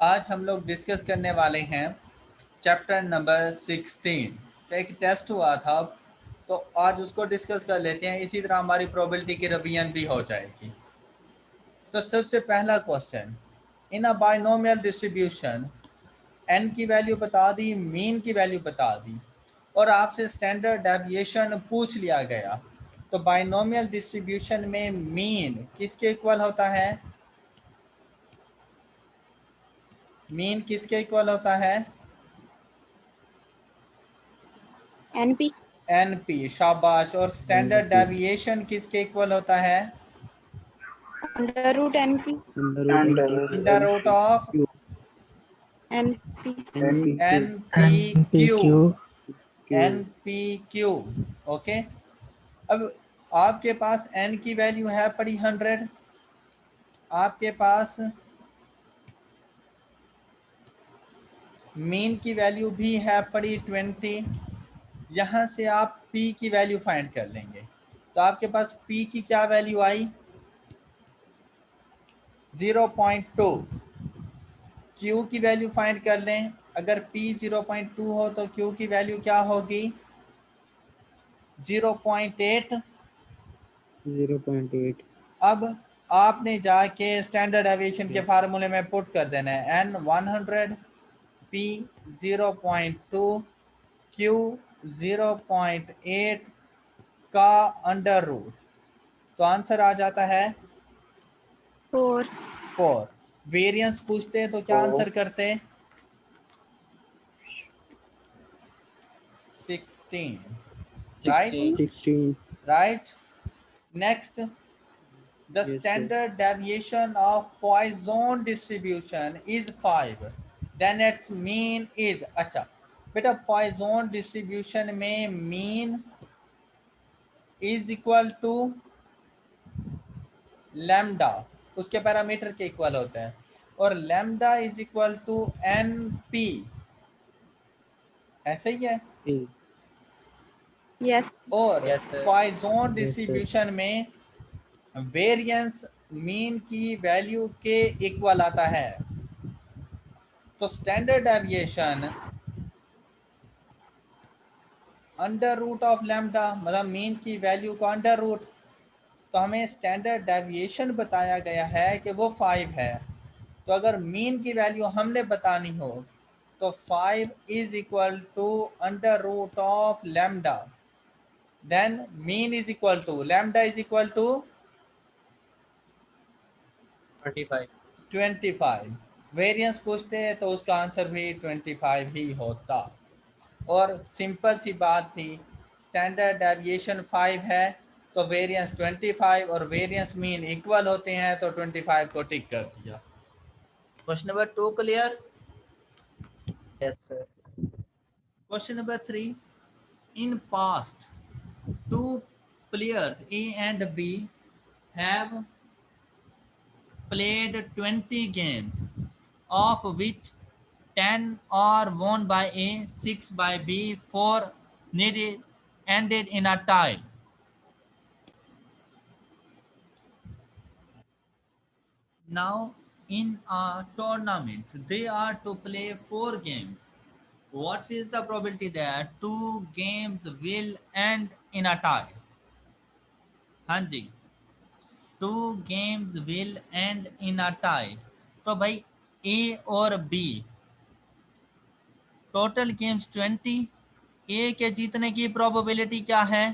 आज हम लोग डिस्कस करने वाले हैं चैप्टर नंबर 16 का। एक टेस्ट हुआ था तो आज उसको डिस्कस कर लेते हैं, इसी तरह हमारी प्रोबेबिलिटी की रिवीजन भी हो जाएगी। तो सबसे पहला क्वेश्चन, इन अ बाइनोमियल डिस्ट्रीब्यूशन एन की वैल्यू बता दी, मीन की वैल्यू बता दी और आपसे स्टैंडर्ड डेविएशन पूछ लिया गया। तो बाइनोमियल डिस्ट्रीब्यूशन में मीन किसके इक्वल होता है? मीन किसके इक्वल होता है? एनपी। एनपी, शाबाश। और स्टैंडर्ड डेविएशन किसके इक्वल होता है? Under root NP. Under root of NP. NP Q. NP Q. Okay. अब आपके पास एन की वैल्यू है पड़ी 100, आपके पास मीन की वैल्यू भी है पड़ी 20। यहाँ से आप पी की वैल्यू फाइंड कर लेंगे। तो आपके पास पी की क्या वैल्यू आई? 0.2। क्यू की वैल्यू फाइंड कर लें। अगर P 0.2 हो तो Q की वैल्यू क्या होगी? 0.8। अब आपने जाके स्टैंडर्ड एविएशन के फार्मूले में पुट कर देना है N 100, P 0.2, Q 0.8 का अंडर रूट। तो आंसर आ जाता है 4। वेरिएंस पूछते हैं तो क्या आंसर करते हैं? 16, right? Next, the standard deviation of Poisson distribution is 5, then its mean is। अच्छा बेटा, Poisson distribution में mean is equal to lambda, उसके पैरामीटर के इक्वल होते हैं, और lambda is equal to N P. ऐसे ही है। यस। और पॉइजन डिस्ट्रीब्यूशन में वेरिएंस मीन की वैल्यू के इक्वल आता है। तो standard deviation under root of lambda, मतलब मीन की वैल्यू का अंडर रूट। तो हमें स्टैंडर्ड डेविएशन बताया गया है कि वो 5 है। तो अगर मीन की वैल्यू हमने बतानी हो तो 5 is equal to under root of lambda, then mean is equal to lambda is equal to 25। Variance पूछते हैं तो उसका आंसर भी 25 ही होता। और सिंपल सी बात थी, स्टैंडर्ड डेविएशन 5 है तो वेरिएंस 25 और वेरिएंस मीन इक्वल होते हैं, तो 25 को टिक कर दिया। Question number 2 clear? Yes, sir. Question number 3. In past, two players A and B have played 20 games, of which 10 are won by A, 6 by B, 4 ended in a tie. Now, in a tournament, they are to play 4 games. What is the probability that 2 games will end in a tie? हाँ जी, 2 games will end in a tie. तो भाई A और B total games 20। A के जीतने की probability क्या है?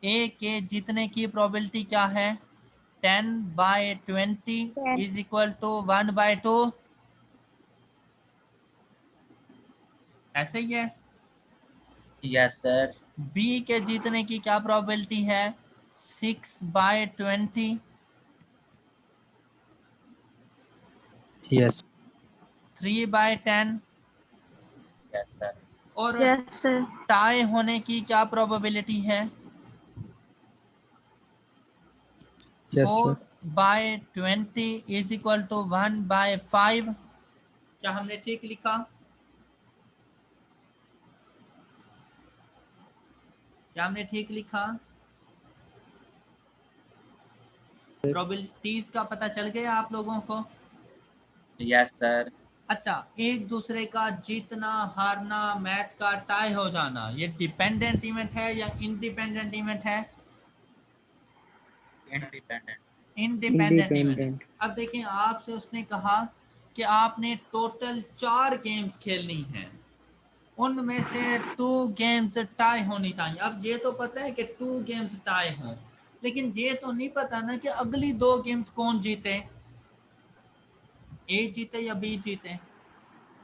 A के जीतने की प्रोबेबिलिटी क्या है? 10/20 इज इक्वल टू 1/2। ऐसे ही है। Yes, sir. B के जीतने की क्या प्रोबेबिलिटी है? 6/20। Yes. 3/10। Yes, sir. और यस सर। टाई होने की क्या प्रोबेबिलिटी है? Yes, sir. 4/20 is equal to 1/5। क्या हमने ठीक लिखा? क्या हमने ठीक लिखा? प्रोबेबिलिटीज का पता चल गया आप लोगों को? Yes, sir. अच्छा, एक दूसरे का जीतना हारना, मैच का टाई हो जाना, ये डिपेंडेंट इवेंट है या इंडिपेंडेंट इवेंट है? Independent. इंडिपेंडेंट इवेंट है। Independent. अब देखें, आपसे उसने कहा कि आपने टोटल 4 गेम्स खेलनी है, उनमें से 2 गेम्स टाई होनी चाहिए। अब ये तो पता है कि 2 गेम्स टाई हों, लेकिन ये तो नहीं पता ना कि अगली 2 गेम्स कौन जीते, ए जीते या बी जीते।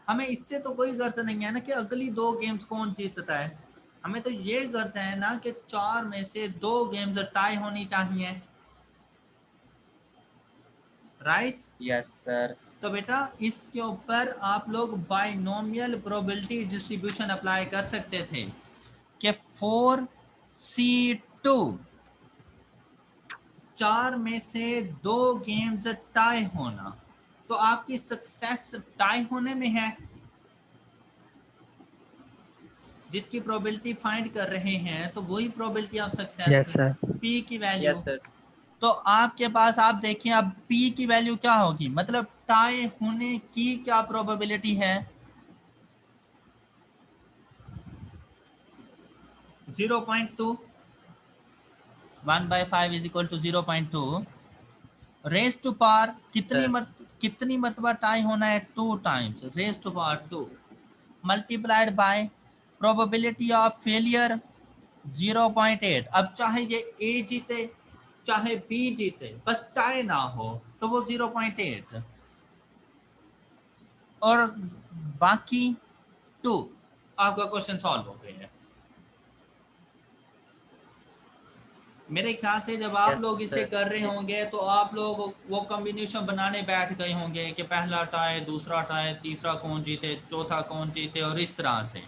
हमें इससे तो कोई गर्ज नहीं है ना कि अगली 2 गेम्स कौन जीतता है, हमें तो ये गर्ज है ना कि 4 में से 2 गेम्स टाई होनी चाहिए, राइट? Yes, sir. तो बेटा इसके ऊपर आप लोग बाइनोमियल प्रोबेबिलिटी डिस्ट्रीब्यूशन अप्लाई कर सकते थे कि 4C2 4 में से 2 गेम्स टाई होना, तो आपकी सक्सेस टाई होने में है। जिसकी प्रोबेबिलिटी फाइंड कर रहे हैं तो वही probability of success, Yes, sir. P की वैल्यू। Yes, sir. तो आपके पास आप देखिए अब पी की वैल्यू क्या होगी, मतलब टाई होने की क्या प्रोबेबिलिटी है? 0.2, 1/5 is equal to 0.2 raise to power कितनी मरतबा टाई होना है? 2 times raise to power 2 multiplied by probability of failure 0.8। अब चाहे ये ए जीते चाहे बी जीते, बस टाई ना हो तो वो 0.8 और बाकी 2, आपका क्वेश्चन सॉल्व हो गया है। मेरे ख्याल से जब आप Yes, लोग इसे sir. कर रहे होंगे तो आप लोग वो कॉम्बिनेशन बनाने बैठ गए होंगे कि पहला टाई, दूसरा टाई, तीसरा कौन जीते, चौथा कौन जीते, और इस तरह से।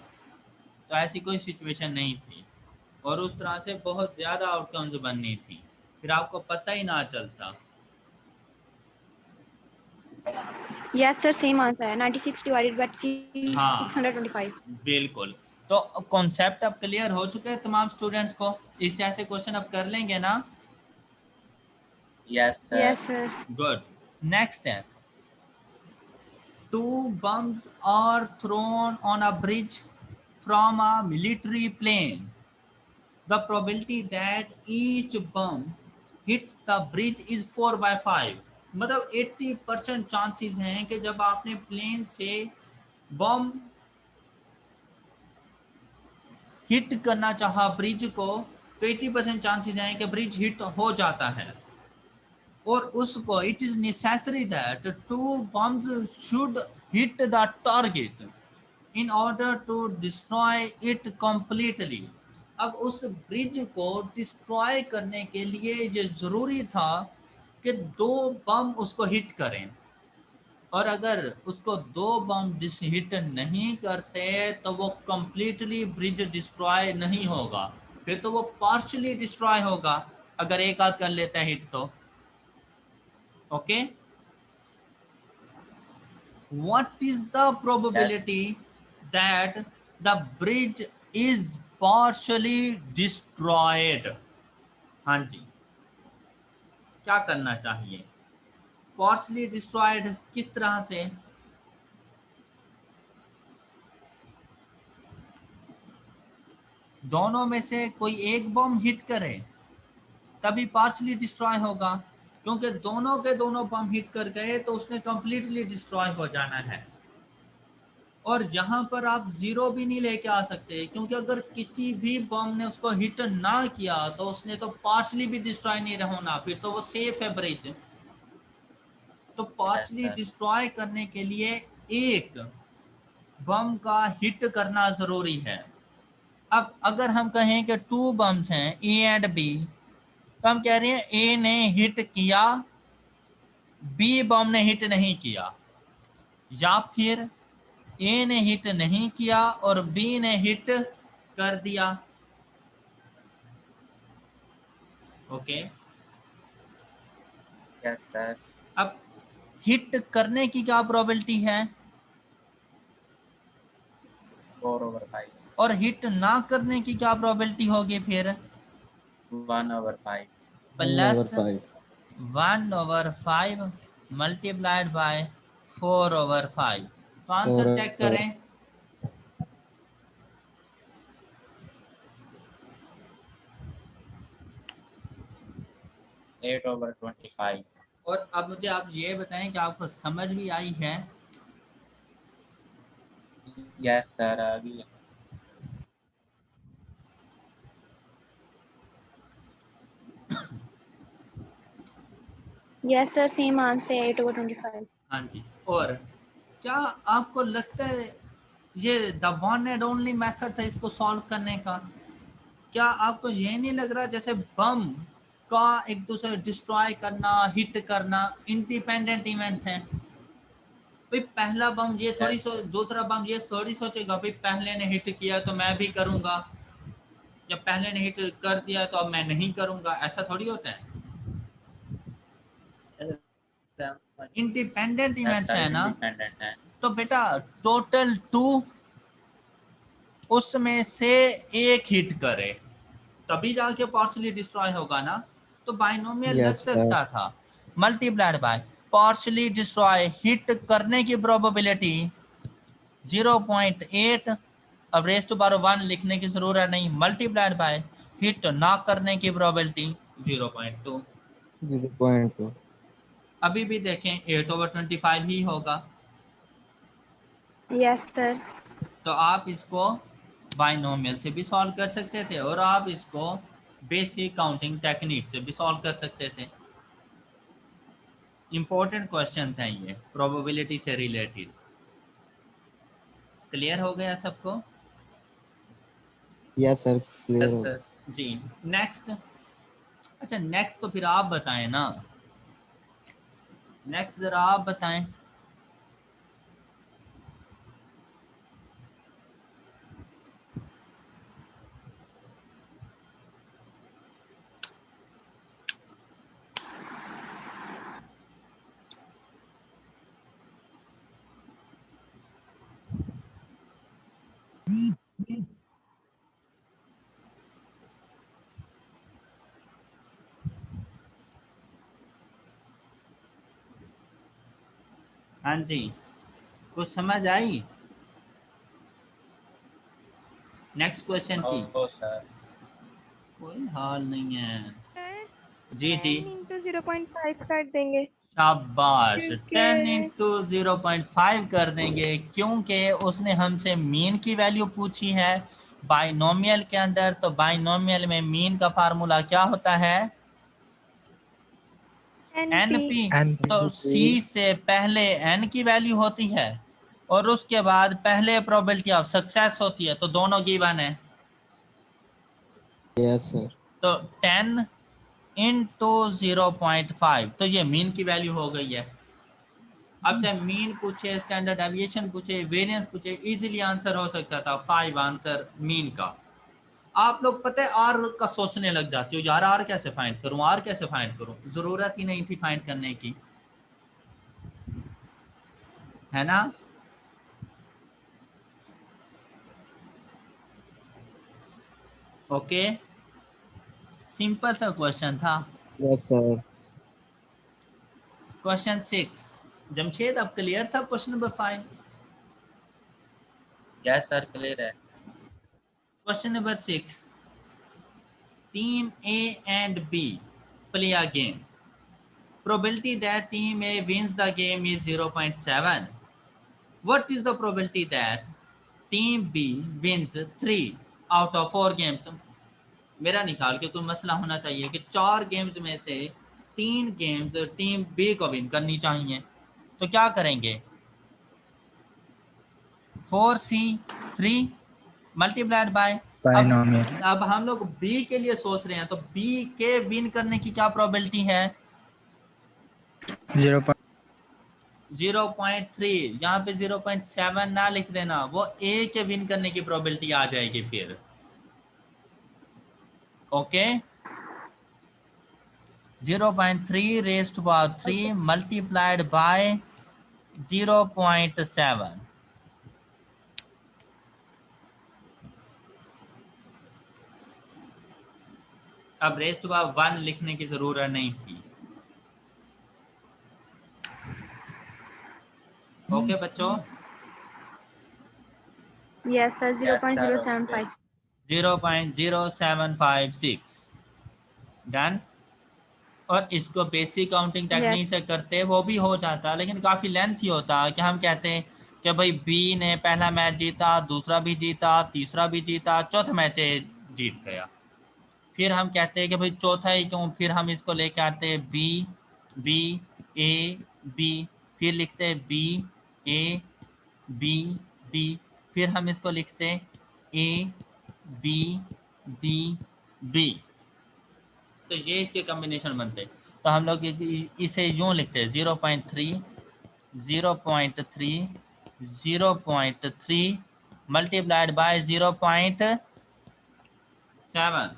तो ऐसी कोई सिचुएशन नहीं थी और उस तरह से बहुत ज़्यादा आउटकम्स बननी थी, फिर आपको पता ही ना चलता। Yes, sir. Same answer. 96 divided by 3, हाँ 625. बिल्कुल। तो कॉन्सेप्ट अब क्लियर हो चुके हैं तमाम स्टूडेंट्स को, इस जैसे क्वेश्चन अब कर लेंगे ना? Yes, sir. Yes, sir. Good. Next है, 2 bombs are thrown on a bridge from a military plane. The probability that each bomb hits the bridge is 4/5। मतलब 80% चांसेस हैं कि जब आपने प्लेन से बम हिट करना चाहा ब्रिज को, तो 80% चांसेस हैं कि ब्रिज हिट हो जाता है। और उसको it is necessary that 2 bombs should hit the target in order to destroy it completely. अब उस ब्रिज को डिस्ट्रॉय करने के लिए ये ज़रूरी था कि 2 बम उसको हिट करें, और अगर उसको 2 बम हिट नहीं करते तो वो कंप्लीटली ब्रिज डिस्ट्रॉय नहीं होगा, फिर तो वो पार्शली डिस्ट्रॉय होगा अगर एक आध कर लेता है हिट तो। Okay, what is the probability that the bridge is partially destroyed? हाँ जी, क्या करना चाहिए? partially destroyed किस तरह से? दोनों में से कोई एक बम हिट करे तभी पार्शली डिस्ट्रॉय होगा, क्योंकि दोनों के दोनों बम हिट कर गए तो उसने कंप्लीटली डिस्ट्रॉय हो जाना है। और यहाँ पर आप 0 भी नहीं लेके आ सकते, क्योंकि अगर किसी भी बम ने उसको हिट ना किया तो उसने तो पार्शली भी डिस्ट्रॉय नहीं होना, फिर तो वो सेफ है ब्रिज। तो पार्शली डिस्ट्रॉय करने के लिए एक बम का हिट करना ज़रूरी है। अब अगर हम कहें कि 2 बम्स हैं ए एंड बी, तो हम कह रहे हैं ए ने हिट किया, बी बम ने हिट नहीं किया, या फिर ए ने हिट नहीं किया और बी ने हिट कर दिया। Okay, Yes, sir. अब हिट करने की क्या प्रोबेबिलिटी है 4/5. और हिट ना करने की क्या प्रोबेबिलिटी होगी? फिर 1/5. Plus 1/5 multiplied by 4/5। तो आंसर चेक करें। 8/25। और अब मुझे आप ये बताएं कि आपको समझ भी आई है? यस सर, अभी Yes, sir. Same answer. 8/25. हाँ जी। और क्या आपको लगता है ये the one and only method था इसको सॉल्व करने का? क्या आपको ये नहीं लग रहा जैसे बम का एक दूसरे डिस्ट्रॉय करना, हिट करना इंडिपेंडेंट इवेंट्स हैं? भाई पहला बम ये थोड़ी दूसरा बम ये थोड़ी सोचेगा भाई पहले ने हिट किया तो मैं भी करूंगा, या पहले ने हिट कर दिया तो अब मैं नहीं करूंगा, ऐसा थोड़ी होता है। इंडिपेंडेंट यस इवेंट्स सर, है ना। इंडिपेंडेंट है। तो बेटा टोटल 2, उसमें से एक हिट करे तभी जाके पार्शियली डिस्ट्रॉय होगा ना। तो बाइनोमियल लग yes sir, सकता था। Multiplied by partially destroy hit करने की प्रोबेबिलिटी 0.8। अब रेज़ टू पावर 1 लिखने की जरूरत नहीं, मल्टीप्लाइड बाय हिट ना करने की प्रोबेबिलिटी 0.2। 0.2. अभी भी देखें 8/25 ही होगा। Yes, sir. तो आप इसको बाइनोमियल से भी सॉल्व कर सकते थे और आप इसको बेसिक काउंटिंग टेक्निक से भी सॉल्व कर सकते थे। इंपॉर्टेंट क्वेश्चंस हैं ये, प्रोबेबिलिटी से रिलेटेड। क्लियर हो गया सबको? Yes sir, clear यस हो सर। जी। नेक्स्ट। अच्छा नेक्स्ट तो फिर आप बताएं ना, नेक्स्ट जरा आप बताएं। हाँ जी, कुछ समझ आई नेक्स्ट क्वेश्चन की? No sir. कोई हाल नहीं है। सर जी जी, 10 × 0.5 कर देंगे शाबाश। क्योंकि 10 × 0.5 कर देंगे क्योंकि उसने हमसे मीन की वैल्यू पूछी है बाइनोमियल के अंदर। तो बाइनोमियल में मीन का फार्मूला क्या होता है? NP। NP। तो C NP. से पहले N की वैल्यू होती है और उसके बाद पहले प्रोबेबिलिटी ऑफ सक्सेस होती है, तो दोनों गिवन है। Yes sir, तो 10 × 0.5, तो ये मीन की वैल्यू हो गई है। अब चाहे मीन पूछे, स्टैंडर्ड डेविएशन पूछे, वेरिएंस पूछे, इजीली आंसर हो सकता था 5 आंसर मीन का। आप लोग पता है आर का सोचने लग जाते हो, यार आर कैसे फाइंड करूं, आर कैसे फाइंड करूं। जरूरत ही नहीं थी फाइंड करने की, है ना। ओके, सिंपल सा क्वेश्चन था। yes sir, क्वेश्चन 6, जमशेद अब क्लियर था question number 5? Yes sir, clear है। Question number 6, team A and B play a game. Probability that team A wins the game is 0.7. What is the probability that team B wins 3 out of 4 games? मेरा निकाल के कोई मसला होना चाहिए कि 4 games में से 3 गेम्स टीम बी को विन करनी चाहिए। तो क्या करेंगे? 4C3 मल्टीप्लाइड बाय, बाइनोमियल अब हम लोग बी के लिए सोच रहे हैं, तो बी के विन करने की क्या प्रोबेबिलिटी है? 0.3। यहाँ पे 0.7 ना लिख देना, वो ए के विन करने की प्रोबेबिलिटी आ जाएगी फिर। Okay, 0.3 raised to power 3 multiplied by 0.7। अब रेस्ट टू पावर 1 लिखने की जरूरत नहीं थी। ओके बच्चों, Yes, sir. Yes, sir. 0.075. 0.0756 done. और इसको बेसिक काउंटिंग Yes. टेक्निक से करते वो भी हो जाता, लेकिन काफ़ी लेंथी होता कि हम कहते हैं कि भाई बी ने पहला मैच जीता, दूसरा भी जीता, तीसरा भी जीता, चौथा मैच जीत गया। फिर हम कहते हैं कि भाई चौथा ही क्यों, फिर हम इसको लेके आते हैं बी बी ए बी, फिर लिखते हैं बी ए बी बी, फिर हम इसको लिखते हैं ए बी बी बी। तो ये इसके कॉम्बिनेशन बनते हैं। तो हम लोग इसे यूँ लिखते हैं 0.3 0.3 0.3 मल्टीप्लाइड बाय 0.7,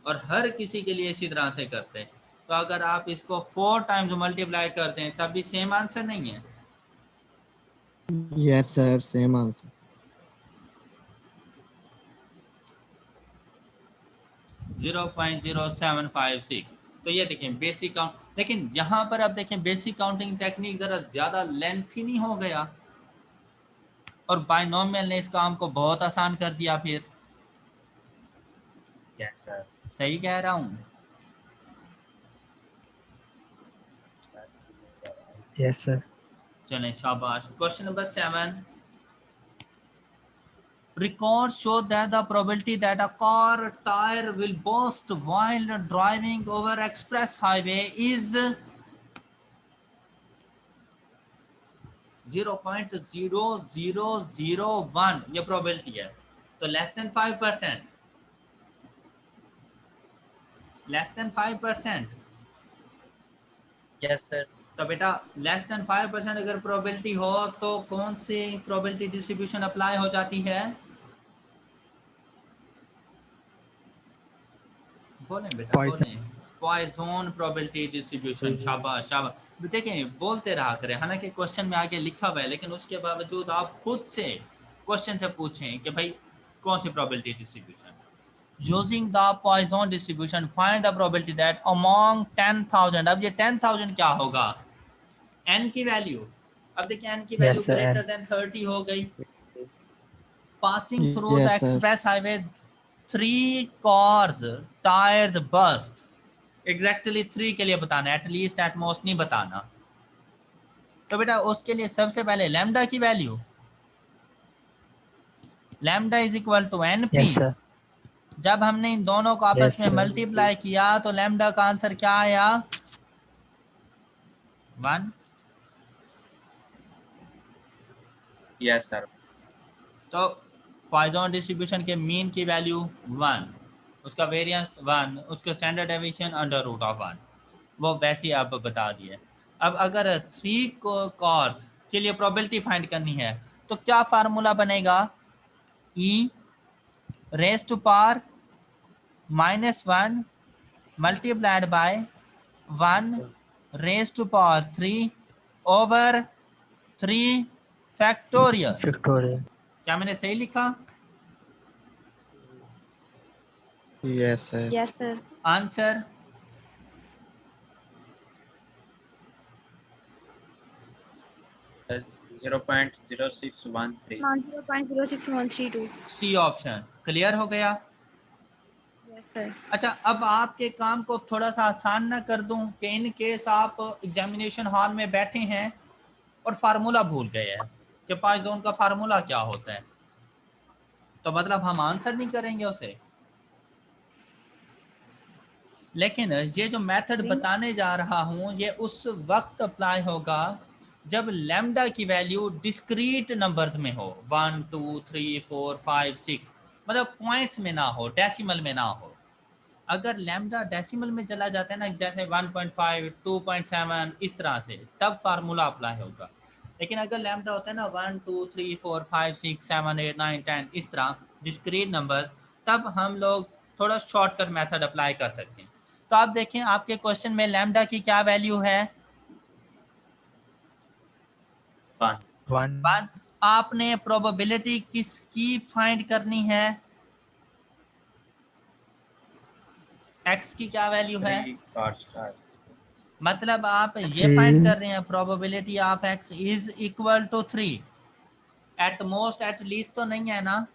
और हर किसी के लिए इसी तरह से करते हैं। तो अगर आप इसको 4 टाइम्स मल्टीप्लाई करते हैं तब भी सेम आंसर नहीं है। Yes, sir. Same answer. 0.0756। तो ये देखें बेसिक काउंट, लेकिन यहाँ पर आप देखें बेसिक काउंटिंग टेक्निक ज़रा ज़्यादा लेंथी नहीं हो गया, और बायनोमियल ने इस काम को बहुत आसान कर दिया। फिर Yes, sir. सही कह रहा हूँ? Yes, sir. चलें शाबाश। Question number 7, records show that the probability that a car tire will burst while driving over express highway is 0.0001। ये प्रोबेबिलिटी है। तो less than 5%, less than 5%। Yes, sir. तो बेटा लेस देन 5% अगर प्रोबेबिलिटी हो तो कौन सी प्रोबेबिलिटी डिस्ट्रीब्यूशन अप्लाई हो जाती है? बोलें बेटा Poisson. बोलें। Poisson probability distribution. शाबाश शाबाश। देखें बोलते रहा करें, हालांकि क्वेश्चन में आगे लिखा हुआ है, लेकिन उसके बावजूद आप खुद से क्वेश्चन से पूछें कि भाई कौन सी probability distribution. Using the Poisson distribution find the probability that among 10,000। अब ये 10,000 क्या होगा? n की वैल्यू। अब देखिए n की value Yes, sir. Greater than 30 हो गई। Passing through the Yes, sir. Express highway 3 cars tyres bust. Exactly 3 के लिए बताना, एटलीस्ट एट मोस्ट नहीं बताना। तो बेटा उसके लिए सबसे पहले लैम्डा की value, lambda is equal to N p. Yes, sir. जब हमने इन दोनों को आपस Yes, में sir. मल्टीप्लाई किया तो लैम्डा का आंसर क्या आया? 1। Yes, sir. तो पॉइजन डिस्ट्रीब्यूशन के मीन की वैल्यू 1, उसका वेरिएंस 1, उसका स्टैंडर्ड डेविएशन √1, वो वैसे ही आप बता दिए। अब अगर 3 कॉर्स के लिए प्रोबेबिलिटी फाइंड करनी है तो क्या फार्मूला बनेगा? E raise to power -1 multiplied by 1 raise to power 3 over 3 factorial. Victoria. क्या मैंने सही लिखा? Yes, sir. Yes, sir. Answer Sir, 0.0613. 0.06132. C option. Clear हो गया? Yes, sir. अच्छा, अब आपके काम को थोड़ा सा आसान ना कर दूं कि इन केस आप एग्जामिनेशन हॉल में बैठे हैं और फार्मूला भूल गए हैं कि पॉइजन का फार्मूला क्या होता है, तो मतलब हम आंसर नहीं करेंगे उसे। लेकिन ये जो मेथड बताने जा रहा हूँ ये उस वक्त अप्लाई होगा जब लैम्डा की वैल्यू डिस्क्रीट नंबर्स में हो, 1 2 3 4 5 6, मतलब पॉइंट्स में ना हो, डेसिमल में ना हो। अगर लैम्डा डेसिमल में चला जाता है ना, जैसे 1.5 2.7 इस तरह से, तब फार्मूला अप्लाई होगा। लेकिन अगर लैम्डा होता है ना 1 2 3 4 5 6 7 8 9 10 इस तरह डिस्क्रीट नंबर, तब हम लोग थोड़ा शॉर्टकट मेथड अप्लाई कर सकते हैं। तो आप देखें आपके क्वेश्चन में लैम्डा की क्या वैल्यू है? 1. 1. 1। आपने प्रोबेबिलिटी किसकी फाइंड करनी है? x की क्या वैल्यू है? 3 cars. मतलब आप ये फाइंड कर रहे हैं probability of x is equal to 3, at most at least तो नहीं है ना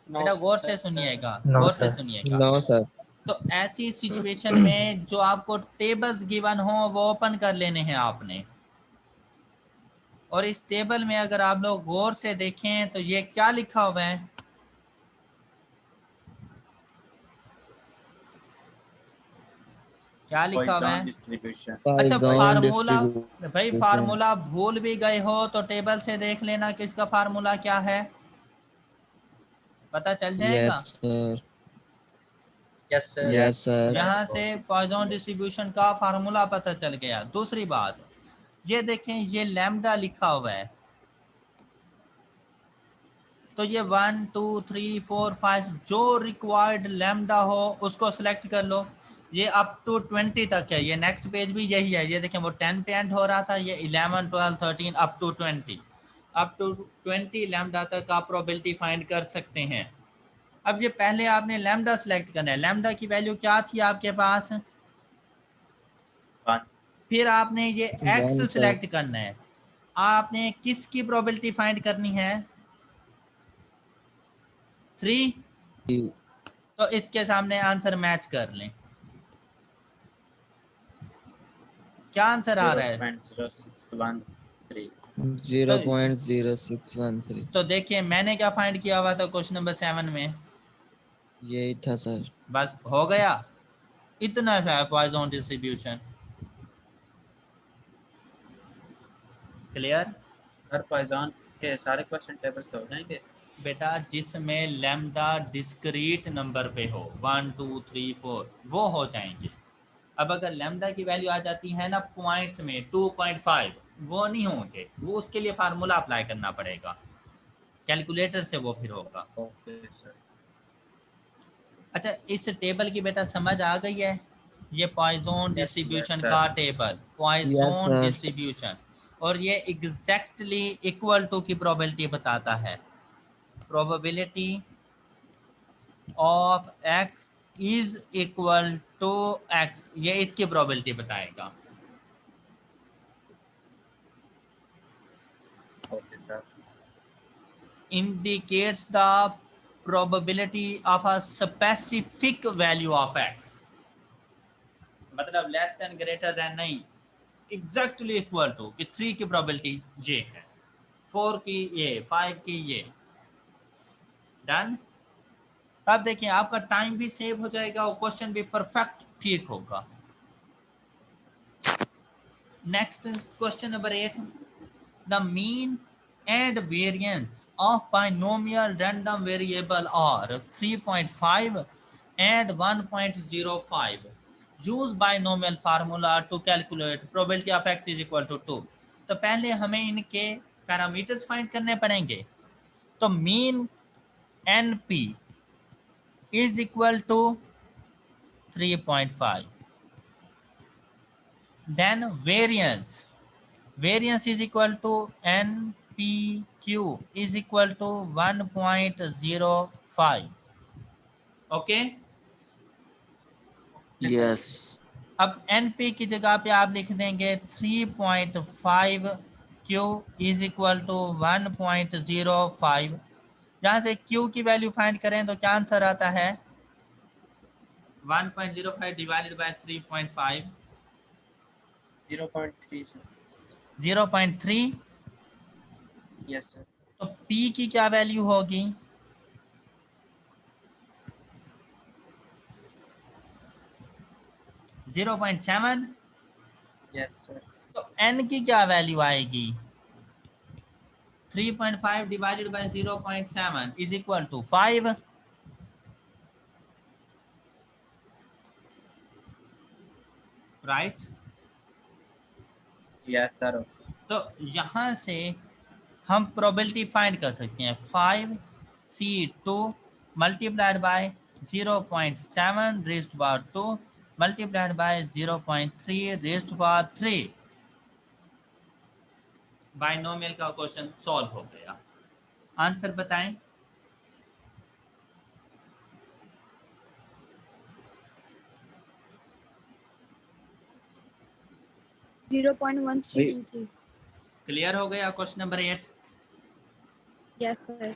बेटा? गौर से सुनिएगा, गौर से सुनिएगा। No sir. तो ऐसी सिचुएशन में जो आपको टेबल्स गिवन हो वो ओपन कर लेने हैं आपने, और इस टेबल में अगर आप लोग गौर से देखें तो ये क्या लिखा हुआ है? क्या लिखा हुआ है? डिस्ट्रीब्यूशन। अच्छा, Poisson फार्मूला भाई, distribution. फार्मूला भूल भी गए हो तो टेबल से देख लेना कि इसका फार्मूला क्या है, पता चल जाएगा। Yes sir. Yes sir. Yes sir. यहाँ से पॉइजन डिस्ट्रीब्यूशन का फार्मूला पता चल गया। दूसरी बात, ये देखें, ये लैम्डा लिखा हुआ है, तो ये 1 2 3 4 5 जो रिक्वायर्ड लैम्डा हो उसको सिलेक्ट कर लो। ये अप टू 20 तक है, ये नेक्स्ट पेज भी यही है। ये देखें, वो 10 पे एंड हो रहा था, ये 11 12 13 up to 20, up to 20 lambda तक आप प्रोबेबिलिटी फाइंड कर सकते हैं। अब ये पहले आपने लैम्डा सेलेक्ट करना है। लैम्डा की वैल्यू क्या थी आपके पास? 1। फिर आपने ये एक्स 1 sir. सिलेक्ट करना है। आपने किसकी प्रोबेबिलिटी फाइंड करनी है? 3। तो इसके सामने आंसर मैच कर लें। क्या आंसर आ रहा है? 0.0613। 0.0613. तो देखिए, मैंने क्या फाइंड किया हुआ था क्वेश्चन नंबर 7 में? यही था सर। बस हो गया, इतना सा पॉइजन डिस्ट्रीब्यूशन। क्लियर? हर पॉइजन के सारे क्वेश्चन टेबल से हो जाएंगे बेटा, जिसमें लैम्डा डिस्क्रीट नंबर पे हो 1 2 3 4 वो हो जाएंगे। अब अगर लैम्डा की वैल्यू आ जाती है ना पॉइंट्स में 2.5, वो नहीं होंगे, वो उसके लिए फार्मूला अप्लाई करना पड़ेगा, कैलकुलेटर से वो फिर होगा। Okay sir. अच्छा, इस टेबल की बेटा समझ आ गई है? ये पॉइजन डिस्ट्रीब्यूशन का table, Yes Poisson sir. Distribution, और ये एग्जैक्टली इक्वल टू की प्रोबेबिलिटी बताता है। Probability of x is equal to x, ये इसकी प्रोबेबिलिटी बताएगा। Okay sir. indicates the probability of a specific value of x, मतलब लेस देन ग्रेटर देन नहीं, एग्जैक्टली इक्वल टू कि 3 की प्रोबेबिलिटी ये है, 4 की ये, 5 की ये। डन? अब देखिए, आपका टाइम भी सेव हो जाएगा और क्वेश्चन भी परफेक्ट ठीक होगा। Next question number 8, the mean and variance of binomial random variable are 3.5 and 1.05. Use binomial formula to calculate probability of x is equal to 2. तो पहले हमें इनके पैरामीटर्स फाइंड करने पड़ेंगे। तो mean NP is equal to 3.5. Then variance is equal to NPQ is equal to 1.05. Okay? Yes. अब NP की जगह पे आप लिख देंगे 3.5, Q is equal to 1.05। जहाँ से Q की वैल्यू फाइंड करें तो क्या आंसर आता है? 1.05 divided by 3.5, 0.3 sir. 0.3। Yes sir. तो P की क्या वैल्यू होगी? 0.7। Yes sir. तो n की क्या वैल्यू आएगी? 3.5 divided by 0.7 is equal to 5। Right? Yes sir. तो यहां से हम प्रोबेबिलिटी फाइंड कर सकते हैं। 5C2 multiplied by 0.7 raised power 2 multiplied bye 0.3 raised power 3। Binomial का क्वेश्चन सॉल्व हो गया। आंसर बताएं। 0.1323. क्लियर हो गया question number 8? Yes, sir.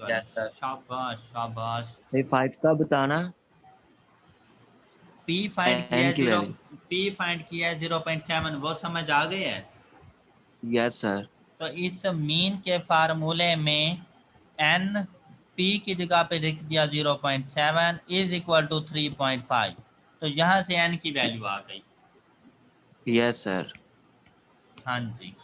Yes, sir. शाबाश शाबाश। ये 5 का बताना। P फाइंड किया n है की 0, वैल्यू। P फाइंड किया है 0.7, वो समझ आ गई है? Yes sir. तो इस मीन के फार्मूले में n P की जगह पे लिख दिया 0.7 इज इक्वल टू 3.5, तो यहाँ से n की वैल्यू आ गई। Yes sir. हाँ जी।